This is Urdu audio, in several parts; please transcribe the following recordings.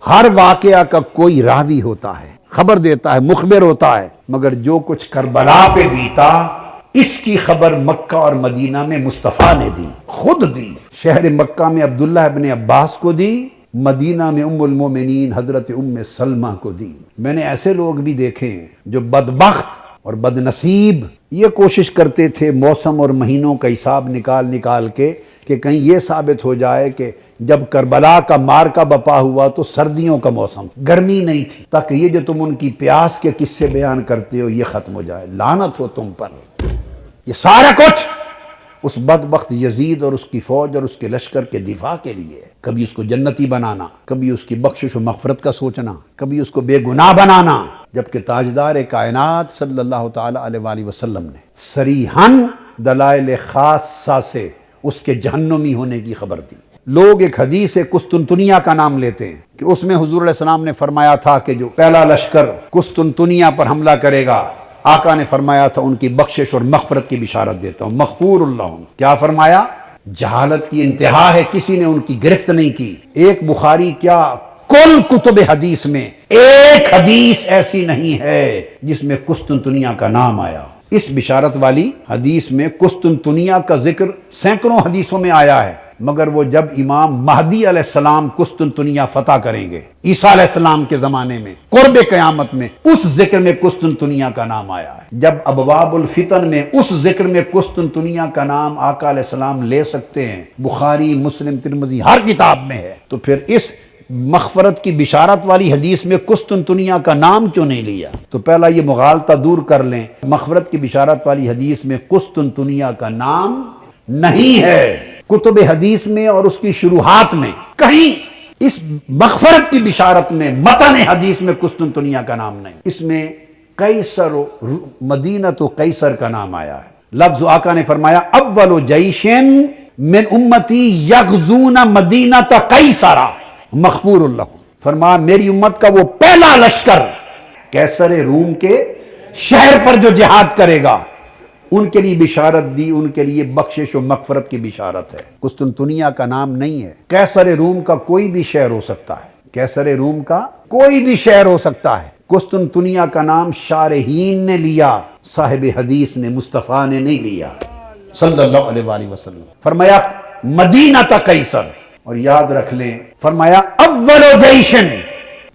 ہر واقعہ کا کوئی راوی ہوتا ہے، خبر دیتا ہے، مخبر ہوتا ہے، مگر جو کچھ کربلا پہ بیتا اس کی خبر مکہ اور مدینہ میں مصطفیٰ نے دی، خود دی۔ شہر مکہ میں عبداللہ ابن عباس کو دی، مدینہ میں ام المومنین حضرت ام سلمہ کو دی۔ میں نے ایسے لوگ بھی دیکھے ہیں جو بدبخت اور بد نصیب یہ کوشش کرتے تھے موسم اور مہینوں کا حساب نکال کے کہ کہیں یہ ثابت ہو جائے کہ جب کربلا کا معرکہ بپا ہوا تو سردیوں کا موسم، گرمی نہیں تھی، تاکہ یہ جو تم ان کی پیاس کے قصے بیان کرتے ہو یہ ختم ہو جائے۔ لعنت ہو تم پر۔ یہ سارا کچھ اس بدبخت یزید اور اس کی فوج اور اس کے لشکر کے دفاع کے لیے، کبھی اس کو جنتی بنانا، کبھی اس کی بخشش و مغفرت کا سوچنا، کبھی اس کو بے گناہ بنانا، جبکہ تاجدار کائنات صلی اللہ تعالی علیہ وآلہ وسلم نے صریحاً دلائل خاصہ سے اس کے جہنمی ہونے کی خبر دی۔ لوگ ایک حدیث قسطنطنیہ کا نام لیتے ہیں کہ اس میں حضور علیہ السلام نے فرمایا تھا کہ جو پہلا لشکر قسطنطنیہ پر حملہ کرے گا، آقا نے فرمایا تھا ان کی بخشش اور مغفرت کی بشارت دیتا ہوں، مغفور اللہ۔ کیا فرمایا؟ جہالت کی انتہا ہے، کسی نے ان کی گرفت نہیں کی۔ ایک بخاری کیا کل کتب حدیث میں ایک حدیث ایسی نہیں ہے جس میں قسطنطنیہ کا نام آیا۔ اس بشارت والی حدیث میں قسطنطنیہ کا ذکر سینکڑوں حدیثوں میں آیا ہے، مگر وہ جب امام مہدی علیہ السلام قسطنطنیہ فتح کریں گے عیسیٰ علیہ السلام کے زمانے میں قرب قیامت میں، اس ذکر میں قسطنطنیہ کا نام آیا ہے۔ جب ابواب الفتن میں اس ذکر میں قسطنطنیہ کا نام آقا علیہ السلام لے سکتے ہیں، بخاری، مسلم، ترمذی ہر کتاب میں ہے، تو پھر اس مغفرت کی بشارت والی حدیث میں قسطنطنیہ کا نام کیوں نہیں لیا؟ تو پہلا یہ مغالطہ دور کر لیں، مغفرت کی بشارت والی حدیث میں قسطنطنیہ کا نام نہیں ہے۔ کتب حدیث میں اور اس کی شروحات میں کہیں اس مغفرت کی بشارت میں متن حدیث میں قسطنطنیہ کا نام نہیں، اس میں قیصر مدینہ قیصر کا نام آیا ہے۔ لفظ آقا نے فرمایا اول جیش من امتی یغزون مدینہ قیصر مغفور اللہ، فرمایا میری امت کا وہ پہلا لشکر قیصر روم کے شہر پر جو جہاد کرے گا ان کے لیے بشارت دی، ان کے لیے بخشش و مغفرت کی بشارت ہے۔ قسطنطنیہ کا نام نہیں ہے۔ قیصر روم کا کوئی بھی شہر ہو سکتا ہے، قیصر روم کا کوئی بھی شہر ہو سکتا ہے۔ قسطنطنیہ کا نام شارحین نے لیا، صاحب حدیث نے، مصطفیٰ نے نہیں لیا صلی اللہ علیہ وآلہ وسلم۔ فرمایا مدینہ قیصر، اور یاد رکھ لیں فرمایا اول جیشن،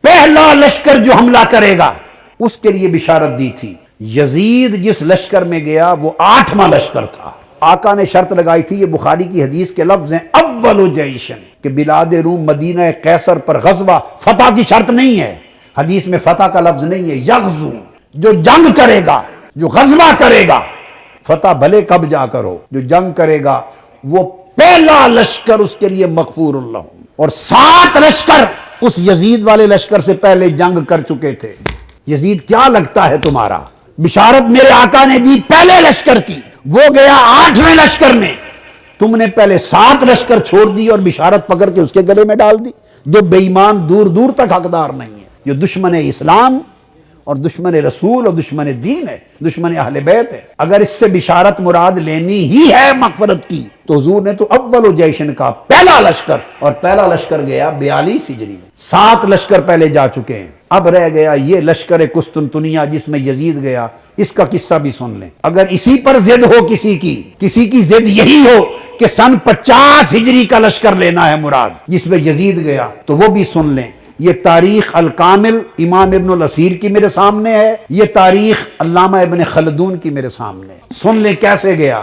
پہلا لشکر جو حملہ کرے گا اس کے لیے بشارت دی تھی۔ یزید جس لشکر میں گیا وہ 8واں لشکر تھا۔ آقا نے شرط لگائی تھی، یہ بخاری کی حدیث کے لفظ ہیں اول جیشن، کہ بلاد روم مدینہ قیصر پر غزوہ، فتح کی شرط نہیں ہے، حدیث میں فتح کا لفظ نہیں ہے، یغزو، جو جنگ کرے گا، جو غزوہ کرے گا، فتح بھلے کب جا کرو، جو جنگ کرے گا وہ پہلا لشکر اس کے لیے مغفور اللہ۔ اور 7 لشکر اس یزید والے لشکر سے پہلے جنگ کر چکے تھے۔ یزید کیا لگتا ہے تمہارا؟ بشارت میرے آقا نے دی پہلے لشکر کی، وہ گیا 8ویں لشکر میں، تم نے پہلے 7 لشکر چھوڑ دی اور بشارت پکڑ کے اس کے گلے میں ڈال دی۔ جو بے ایمان دور دور تک حقدار نہیں ہے، جو دشمن اسلام اور دشمن رسول اور دشمن دین ہے، دشمن اہل بیت ہے۔ اگر اس سے بشارت مراد لینی ہی ہے مغفرت کی تو حضور نے تو اول جیشن کا پہلا لشکر، اور پہلا لشکر گیا 42 ہجری میں، 7 لشکر پہلے جا چکے ہیں۔ اب رہ گیا یہ لشکر قسطنطنیہ جس میں یزید گیا، اس کا قصہ بھی سن لیں۔ اگر اسی پر ضد ہو کسی کی ضد یہی ہو کہ سن 50 ہجری کا لشکر لینا ہے مراد جس میں یزید گیا، تو وہ بھی سن لیں۔ یہ تاریخ الکامل امام ابن الاسیر کی میرے سامنے ہے، یہ تاریخ علامہ ابن خلدون کی میرے سامنے ہے، سن لیں کیسے گیا۔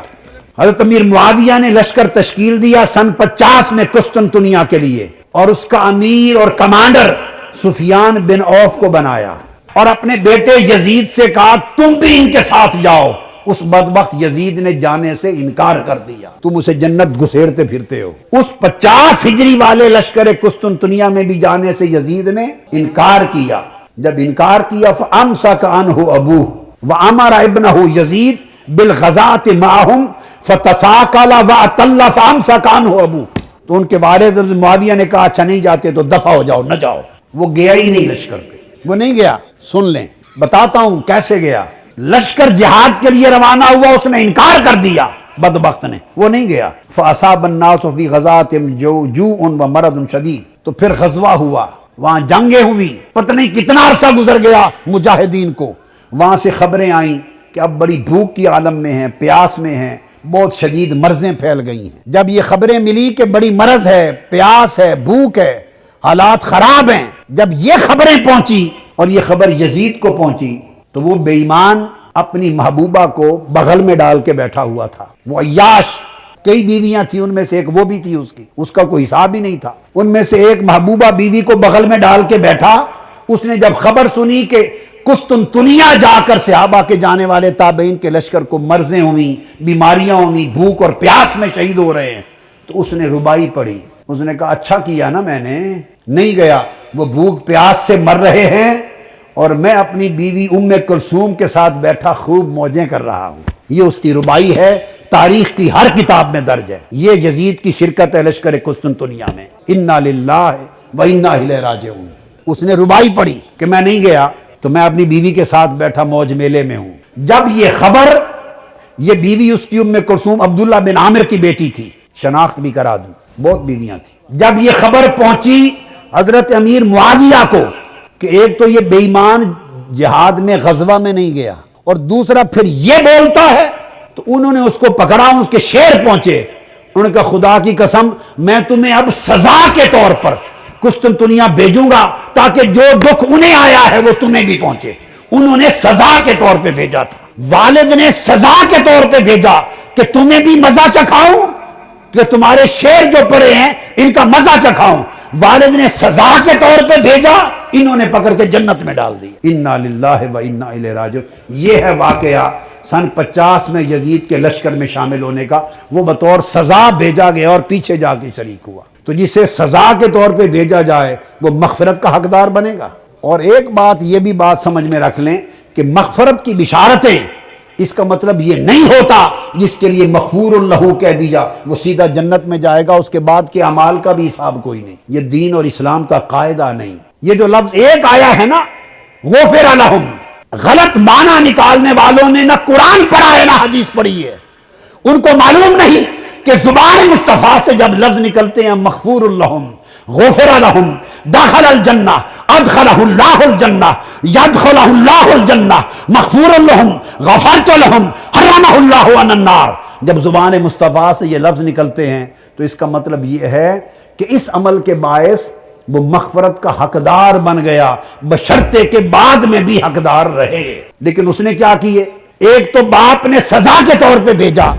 حضرت امیر معاویہ نے لشکر تشکیل دیا سن 50 میں قسطنطنیہ کے لیے، اور اس کا امیر اور کمانڈر سفیان بن عوف کو بنایا، اور اپنے بیٹے یزید سے کہا تم بھی ان کے ساتھ جاؤ۔ اس بدبخت یزید نے جانے سے انکار کر دیا، تم اسے جنت گھسیڑتے پھرتے ہو۔ اس 50 ہجری والے لشکر قسطنطنیہ میں بھی جانے سے یزید نے انکار کیا۔ جب انکار کیا فَأَمْسَكَ عَنْهُ أَبُوهُ وَأَمَرَ ابْنَهُ يَزِيدَ بِالْغَزَاةِ مَعَهُمْ فَتَسَاقَلَ وَأَطَلَّ فَأَمْسَكَ عَنْهُ أَبُوهُ، تو ان کے والد معاویہ نے کہا اچھا نہیں جاتے تو دفع ہو جاؤ، نہ جاؤ۔ وہ گیا ہی نہیں لشکر پہ، وہ نہیں گیا۔ سن لیں، بتاتا ہوں کیسے گیا۔ لشکر جہاد کے لیے روانہ ہوا، اس نے انکار کر دیا بدبخت نے، وہ نہیں گیا۔ فَأَصَابَ النَّاسُ فِي غَزَاتِهِمْ جُوعٌ وَمَرَضٌ شَدِيدٌ، تو پھر غزوہ ہوا، وہاں جنگیں ہوئی، پتہ نہیں کتنا عرصہ گزر گیا مجاہدین کو، وہاں سے خبریں آئیں کہ اب بڑی بھوک کی عالم میں ہیں، پیاس میں ہیں، بہت شدید مرضیں پھیل گئی ہیں۔ جب یہ خبریں ملی کہ بڑی مرض ہے، پیاس ہے، بھوک ہے، حالات خراب ہیں، جب یہ خبریں پہنچی اور یہ خبر یزید کو پہنچی تو وہ بے ایمان اپنی محبوبہ کو بغل میں ڈال کے بیٹھا ہوا تھا۔ وہ عیاش، کئی بیویاں تھیں، ان میں سے ایک وہ بھی تھی، اس کا کوئی حساب ہی نہیں تھا، ان میں سے ایک محبوبہ بیوی کو بغل میں ڈال کے بیٹھا۔ اس نے جب خبر سنی کہ قسطنطنیہ جا کر صحابہ کے جانے والے تابعین کے لشکر کو مرضیں ہوئیں، بیماریاں ہوئیں، بھوک اور پیاس میں شہید ہو رہے ہیں، تو اس نے ربائی پڑھی۔ اس نے کہا اچھا کیا نا میں نے نہیں گیا، وہ بھوک پیاس سے مر رہے ہیں اور میں اپنی بیوی ام کلثوم کے ساتھ بیٹھا خوب موجیں کر رہا ہوں۔ یہ اس کی ربائی ہے، تاریخ کی ہر کتاب میں درج ہے۔ یہ یزید کی شرکت ہے لشکر قسطنطنیہ میں، انا للہ و انا الیہ راجعون۔ اس نے ربائی پڑھی کہ میں نہیں گیا تو میں اپنی بیوی کے ساتھ بیٹھا موج میلے میں ہوں۔ جب یہ خبر، یہ بیوی اس کی ام کلثوم عبداللہ بن عامر کی بیٹی تھی، شناخت بھی کرا دوں، بہت بیویاں تھیں۔ جب یہ خبر پہنچی حضرت امیر معاویہ کو کہ ایک تو یہ بے ایمان جہاد میں غزوہ میں نہیں گیا اور دوسرا پھر یہ بولتا ہے، تو انہوں نے اس کو پکڑا، اس کے شیر پہنچے، انہوں نے کہا خدا کی قسم میں تمہیں اب سزا کے طور پر قسطنطنیہ بھیجوں گا تاکہ جو دکھ انہیں آیا ہے وہ تمہیں بھی پہنچے۔ انہوں نے سزا کے طور پہ بھیجا تھا، والد نے سزا کے طور پہ بھیجا کہ تمہیں بھی مزہ چکھاؤں، کہ تمہارے شیر جو پڑے ہیں ان کا مزہ چکھاؤں۔ والد نے سزا کے طور پہ بھیجا، انہوں نے پکڑ کے جنت میں ڈال دی۔ انا للہ و انا الیہ راجعون۔ یہ ہے واقعہ سن 50 میں یزید کے لشکر میں شامل ہونے کا۔ وہ بطور سزا بھیجا گیا اور پیچھے جا کے شریک ہوا۔ تو جسے سزا کے طور پہ بھیجا جائے وہ مغفرت کا حقدار بنے گا۔ اور ایک بات یہ بھی بات سمجھ میں رکھ لیں کہ مغفرت کی بشارتیں، اس کا مطلب یہ نہیں ہوتا جس کے لیے مغفور لہ کہہ دیا وہ سیدھا جنت میں جائے گا، اس کے بعد کے اعمال کا بھی حساب کوئی نہیں۔ یہ دین اور اسلام کا قاعدہ نہیں۔ یہ جو لفظ ایک آیا ہے نا غفر لہم، غلط معنی نکالنے والوں نے نہ قرآن پڑھا ہے نہ حدیث پڑھی ہے، ان کو معلوم نہیں کہ زبان مصطفیٰ سے جب لفظ نکلتے ہیں مغفور لہم، غفر لہم، دخل الجنہ، ادخلہ اللہ الجنہ، یدخلہ اللہ الجنہ، مغفور لہم، غفرت لہم، حرمہ اللہ عن النار، جب زبان مصطفیٰ سے یہ لفظ نکلتے ہیں تو اس کا مطلب یہ ہے کہ اس عمل کے باعث وہ مغفرت کا حقدار بن گیا، بشرطے کے بعد میں بھی حقدار رہے۔ لیکن اس نے کیا کیے؟ ایک تو باپ نے سزا کے طور پہ بھیجا،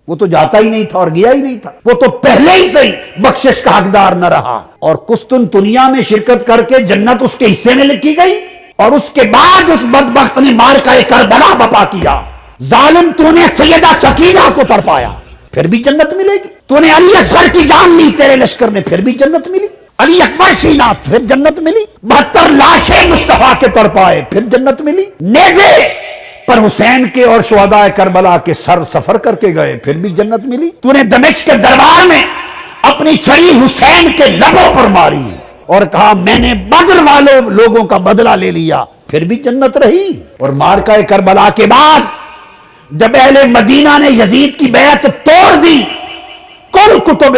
وہ تو جاتا ہی نہیں تھا اور گیا ہی نہیں تھا، وہ تو پہلے ہی سے بخشش کا حقدار نہ رہا، اور قسطنطنیہ میں شرکت کر کے جنت اس کے حصے میں لکھی گئی، اور اس کے بعد اس بدبخت نے معرکہ کربلا بپا کیا۔ ظالم تو نے سیدہ سکینہ کو تڑپایا، پھر بھی جنت ملے گی۔ تو نے علی اصغر کی جان لی تیرے لشکر نے، پھر بھی جنت ملی۔ علی اکبر سینا، پھر جنت ملی۔ 72 لاشیں مصطفیٰ کے تڑپائے، پھر جنت ملی۔ نیزے پر حسین کے اور شہداء کربلا کے سر سفر کر کے گئے، پھر بھی جنت ملی۔ تو نے دمشق کے دربار میں اپنی چھڑی حسین کے لبوں پر ماری اور کہا میں نے بدر والوں لوگوں کا بدلہ لے لیا، پھر بھی جنت رہی۔ اور معرکہ کربلا کے بعد جب اہل مدینہ نے یزید کی بیعت توڑ دی، کل کتب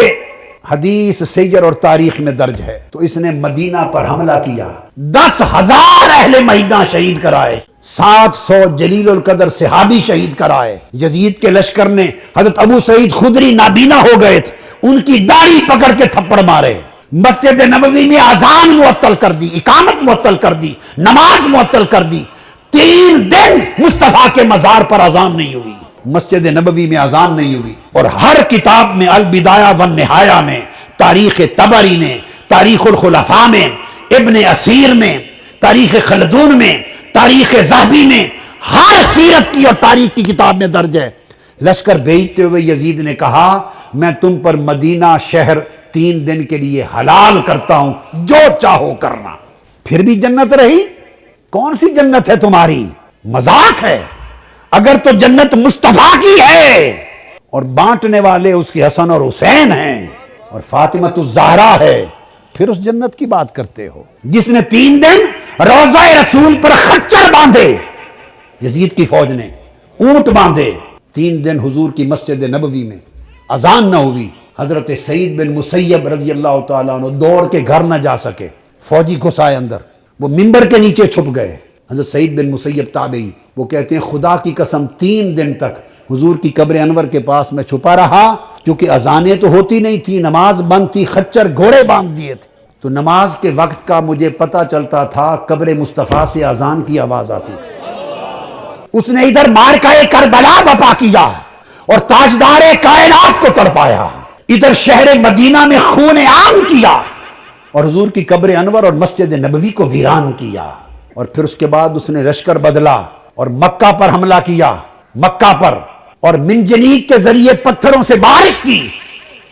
حدیث، سیر اور تاریخ میں درج ہے، تو اس نے مدینہ پر حملہ کیا، 10,000 اہل مدینہ شہید کرائے، 700 جلیل القدر صحابی شہید کرائے۔ یزید کے لشکر نے حضرت ابو سعید خدری نابینا ہو گئے تھے، ان کی داڑھی پکڑ کے تھپڑ مارے، مسجد نبوی میں اذان معطل کر دی، اقامت معطل کر دی، نماز معطل کر دی، 3 دن مصطفیٰ کے مزار پر اذان نہیں ہوئی، مسجد نبوی میں اذان نہیں ہوئی۔ اور ہر کتاب میں البدایہ والنہایہ میں، تاریخ طبری نے، تاریخ الخلفاء میں، ابن اسیر میں، تاریخ خلدون میں، تاریخ ذہبی میں، ہر سیرت کی اور تاریخ کی کتاب میں درج ہے۔ لشکر بھیجتے ہوئے یزید نے کہا میں تم پر مدینہ شہر 3 دن کے لیے حلال کرتا ہوں، جو چاہو کرنا۔ پھر بھی جنت رہی۔ کون سی جنت ہے تمہاری؟ مذاق ہے۔ اگر تو جنت مصطفیٰ کی ہے اور بانٹنے والے اس کے حسن اور حسین ہیں اور فاطمہ الزہرا ہے، پھر اس جنت کی بات کرتے ہو جس نے 3 دن روضہ رسول پر خچر باندھے، یزید کی فوج نے اونٹ باندھے، 3 دن حضور کی مسجد نبوی میں اذان نہ ہوئی، حضرت سعید بن مسیب رضی اللہ تعالیٰ عنہ دوڑ کے گھر نہ جا سکے، فوجی گھس آئے اندر، وہ ممبر کے نیچے چھپ گئے۔ حضرت سعید بن مسیب تابعی وہ کہتے ہیں خدا کی قسم 3 دن تک حضور کی قبر انور کے پاس میں چھپا رہا، کیونکہ اذانیں تو ہوتی نہیں تھی، نماز بند تھی، خچر گھوڑے باندھ دیے تھے، تو نماز کے وقت کا مجھے پتہ چلتا تھا، قبر مصطفیٰ سے اذان کی آواز آتی تھی۔ اس نے ادھر مارکہ کربلا بپا کیا اور تاجدار کائنات کو تڑپایا، ادھر شہر مدینہ میں خون عام کیا اور حضور کی قبر انور اور مسجد نبوی کو ویران کیا، اور پھر اس کے بعد اس نے لشکر بدلا اور مکہ پر حملہ کیا، مکہ پر، اور منجنیق کے ذریعے پتھروں سے بارش کی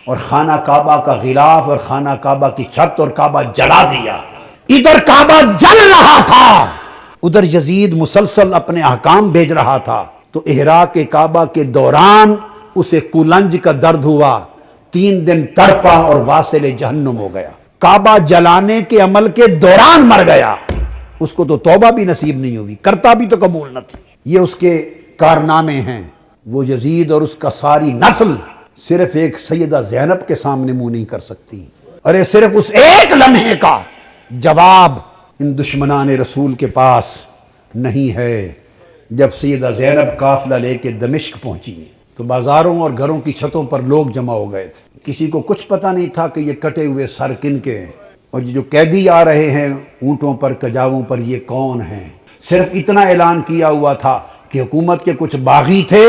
اور خانہ کعبہ کا غلاف اور خانہ کعبہ کی چھت اور کعبہ جلا دیا۔ ادھر کعبہ جل رہا تھا، ادھر یزید مسلسل اپنے احکام بھیج رہا تھا، تو احراق کعبہ کے دوران اسے کولنج کا درد ہوا، 3 دن تڑپا اور واصل جہنم ہو گیا۔ کعبہ جلانے کے عمل کے دوران مر گیا، اس کو تو توبہ بھی نصیب نہیں ہوئی، کرتا بھی تو قبول نہ تھی۔ یہ اس کے کارنامے ہیں۔ وہ یزید اور اس کا ساری نسل صرف ایک سیدہ زینب کے سامنے منہ نہیں کر سکتی، ارے صرف اس ایک لمحے کا جواب ان دشمنان رسول کے پاس نہیں ہے۔ جب سیدہ زینب قافلہ لے کے دمشق پہنچی تو بازاروں اور گھروں کی چھتوں پر لوگ جمع ہو گئے تھے، کسی کو کچھ پتہ نہیں تھا کہ یہ کٹے ہوئے سر کن کے ہیں، اور جو قیدی آ رہے ہیں اونٹوں پر کجاووں پر یہ کون ہیں۔ صرف اتنا اعلان کیا ہوا تھا کہ حکومت کے کچھ باغی تھے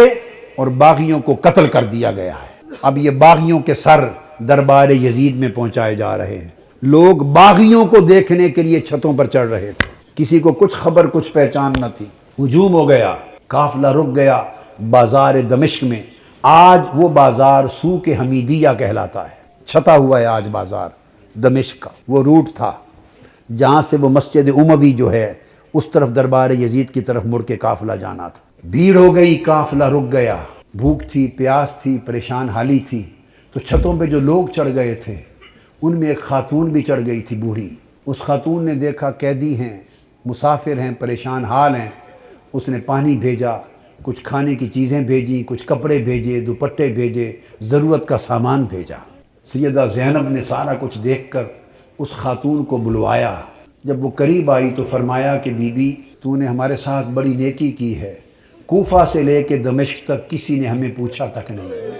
اور باغیوں کو قتل کر دیا گیا ہے۔ اب یہ باغیوں کے سر دربار یزید میں پہنچائے جا رہے ہیں۔ لوگ باغیوں کو دیکھنے کے لیے چھتوں پر چڑھ رہے تھے، کسی کو کچھ خبر کچھ پہچان نہ تھی۔ ہجوم ہو گیا، قافلہ رک گیا بازار دمشق میں۔ آج وہ بازار سوق حمیدیہ کہلاتا ہے، چھتا ہوا ہے آج بازار دمشق کا۔ وہ روٹ تھا جہاں سے وہ مسجد اموی جو ہے اس طرف دربار یزید کی طرف مڑ کے قافلہ جانا تھا۔ بھیڑ ہو گئی، قافلہ رک گیا، بھوک تھی، پیاس تھی، پریشان حالی تھی، تو چھتوں پہ جو لوگ چڑھ گئے تھے ان میں ایک خاتون بھی چڑھ گئی تھی، بوڑھی۔ اس خاتون نے دیکھا قیدی ہیں، مسافر ہیں، پریشان حال ہیں، اس نے پانی بھیجا، کچھ کھانے کی چیزیں بھیجیں، کچھ کپڑے بھیجے، دوپٹے بھیجے، ضرورت کا سامان بھیجا۔ سیدہ زینب نے سارا کچھ دیکھ کر اس خاتون کو بلوایا۔ جب وہ قریب آئی تو فرمایا کہ بی بی تو نے ہمارے ساتھ بڑی نیکی کی ہے، کوفہ سے لے کے دمشق تک کسی نے ہمیں پوچھا تک نہیں،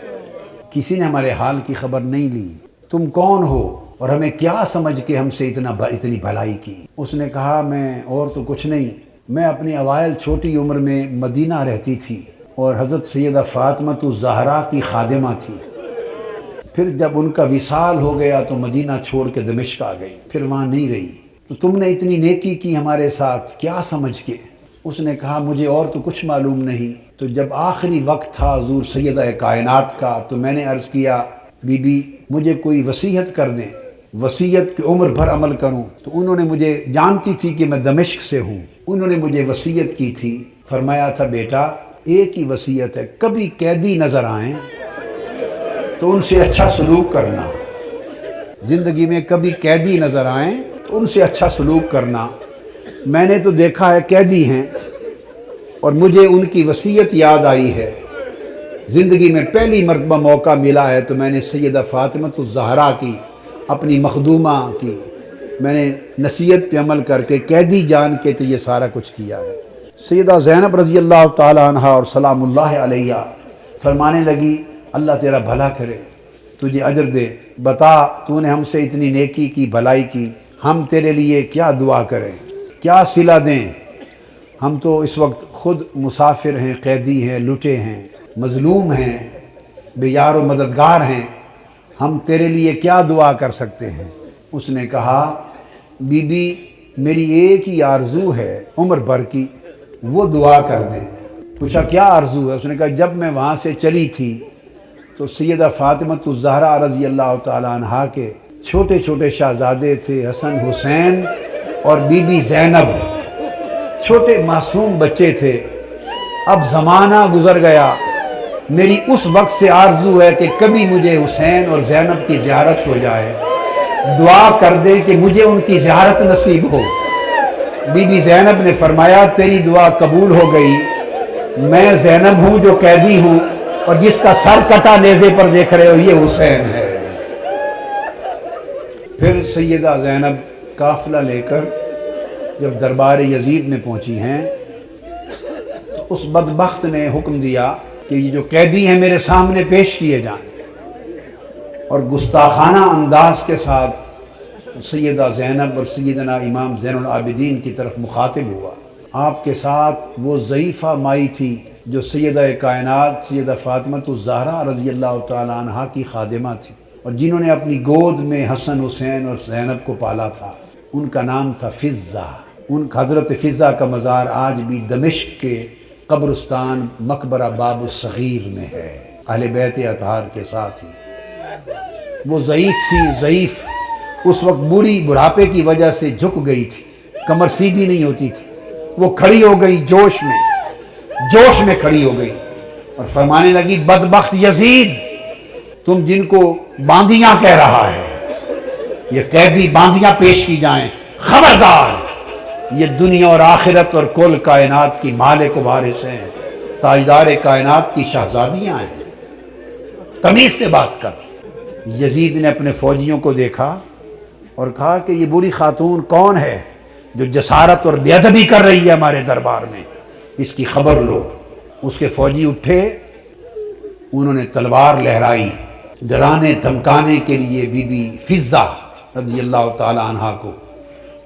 کسی نے ہمارے حال کی خبر نہیں لی، تم کون ہو اور ہمیں کیا سمجھ کے ہم سے اتنی بھلائی کی؟ اس نے کہا میں اور تو کچھ نہیں، میں اپنی اوائل چھوٹی عمر میں مدینہ رہتی تھی اور حضرت سیدہ فاطمہ الزہرا کی خادمہ تھی، پھر جب ان کا وصال ہو گیا تو مدینہ چھوڑ کے دمشق آ گئی، پھر وہاں نہیں رہی، تو تم نے اتنی نیکی کی ہمارے ساتھ کیا سمجھ کے؟ اس نے کہا مجھے اور تو کچھ معلوم نہیں۔ تو جب آخری وقت تھا حضور سیدہ کائنات کا تو میں نے عرض کیا بی بی مجھے کوئی وصیت کر دیں، وصیت کی عمر بھر عمل کروں۔ تو انہوں نے مجھے، جانتی تھی کہ میں دمشق سے ہوں، انہوں نے مجھے وصیت کی تھی، فرمایا تھا بیٹا ایک ہی وصیت ہے، کبھی قیدی نظر آئیں تو ان سے اچھا سلوک کرنا، زندگی میں کبھی قیدی نظر آئیں تو ان سے اچھا سلوک کرنا۔ میں نے تو دیکھا ہے قیدی ہیں اور مجھے ان کی وصیت یاد آئی ہے، زندگی میں پہلی مرتبہ موقع ملا ہے تو میں نے سیدہ فاطمہ الزہرا کی، اپنی مخدومہ کی، میں نے نصیحت پہ عمل کر کے قیدی جان کے تو یہ سارا کچھ کیا ہے۔ سیدہ زینب رضی اللہ تعالی عنہا اور سلام اللہ علیہ فرمانے لگی اللہ تیرا بھلا کرے، تجھے اجر دے، بتا تو نے ہم سے اتنی نیکی کی، بھلائی کی، ہم تیرے لیے کیا دعا کریں، کیا صلہ دیں؟ ہم تو اس وقت خود مسافر ہیں، قیدی ہیں، لٹے ہیں، مظلوم ہیں، بے یار و مددگار ہیں، ہم تیرے لیے کیا دعا کر سکتے ہیں؟ اس نے کہا بی بی میری ایک ہی آرزو ہے عمر بھر کی، وہ دعا کر دیں۔ پوچھا کیا آرزو ہے؟ اس نے کہا جب میں وہاں سے چلی تھی تو سیدہ فاطمہ الزہرا رضی اللہ تعالی عنہا کے چھوٹے چھوٹے شہزادے تھے، حسن حسین اور بی بی زینب، چھوٹے معصوم بچے تھے، اب زمانہ گزر گیا، میری اس وقت سے آرزو ہے کہ کبھی مجھے حسین اور زینب کی زیارت ہو جائے، دعا کر دیں کہ مجھے ان کی زیارت نصیب ہو۔ بی بی زینب نے فرمایا تیری دعا قبول ہو گئی، میں زینب ہوں جو قیدی ہوں اور جس کا سر کٹا نیزے پر دیکھ رہے ہو یہ حسین ہے۔ پھر سیدہ زینب قافلہ لے کر جب دربار یزید میں پہنچی ہیں تو اس بدبخت نے حکم دیا کہ یہ جو قیدی ہیں میرے سامنے پیش کیے جائیں، اور گستاخانہ انداز کے ساتھ سیدہ زینب اور سیدنا امام زین العابدین کی طرف مخاطب ہوا۔ آپ کے ساتھ وہ ضعیفہ مائی تھی جو سیدہ کائنات سیدہ فاطمہ الزہرا رضی اللہ تعالیٰ عنہا کی خادمہ تھی، اور جنہوں نے اپنی گود میں حسن حسین اور زینب کو پالا تھا۔ ان کا نام تھا فضہ۔ ان حضرت فضہ کا مزار آج بھی دمشق کے قبرستان مقبرہ باب الصغیر میں ہے، اہل بیت اطہار کے ساتھ ہی۔ وہ ضعیف تھی، ضعیف، اس وقت بوڑھی بڑھاپے کی وجہ سے جھک گئی تھی، کمر سیدھی نہیں ہوتی تھی۔ وہ کھڑی ہو گئی جوش میں کھڑی ہو گئی اور فرمانے لگی، بدبخت یزید، تم جن کو باندیاں کہہ رہا ہے، یہ قیدی باندیاں پیش کی جائیں، خبردار، یہ دنیا اور آخرت اور کل کائنات کی مالک و وارث ہیں، تاجدار کائنات کی شہزادیاں ہیں، تمیز سے بات کر۔ یزید نے اپنے فوجیوں کو دیکھا اور کہا کہ یہ بوڑھی خاتون کون ہے جو جسارت اور بے ادبی کر رہی ہے ہمارے دربار میں، اس کی خبر لو۔ اس کے فوجی اٹھے، انہوں نے تلوار لہرائی ڈرانے دھمکانے کے لیے بی بی فضہ رضی اللہ تعالی عنہا کو۔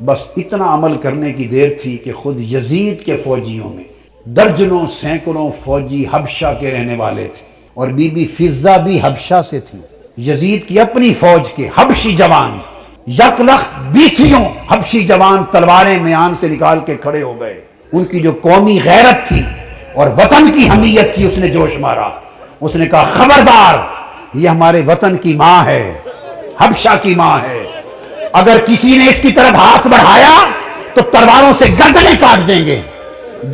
بس اتنا عمل کرنے کی دیر تھی کہ خود یزید کے فوجیوں میں درجنوں سینکڑوں فوجی حبشہ کے رہنے والے تھے، اور بی بی فضہ بھی حبشہ سے تھی۔ یزید کی اپنی فوج کے حبشی جوان، یک لخت 20 حبشی جوان تلواریں میان سے نکال کے کھڑے ہو گئے۔ ان کی جو قومی غیرت تھی اور وطن کی حمیت تھی، اس نے جوش مارا۔ اس نے کہا، خبردار، یہ ہمارے وطن کی ماں ہے، حبشہ کی ماں ہے، اگر کسی نے اس کی طرف ہاتھ بڑھایا تو تلواروں سے گردنیں کاٹ دیں گے۔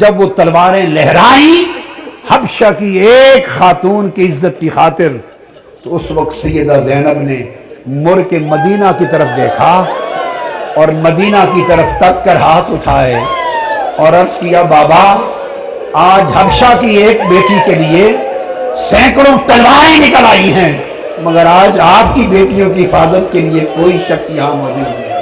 جب وہ تلواریں لہرائیں حبشہ کی ایک خاتون کی عزت کی خاطر، تو اس وقت سیدہ زینب نے مڑ کے مدینہ کی طرف دیکھا اور مدینہ کی طرف تک کر ہاتھ اٹھائے اور عرض کیا، بابا، آج حبشہ کی ایک بیٹی کے لیے سینکڑوں تلواریں نکل آئی ہیں، مگر آج آپ کی بیٹیوں کی حفاظت کے لیے کوئی شخص یہاں موجود نہیں۔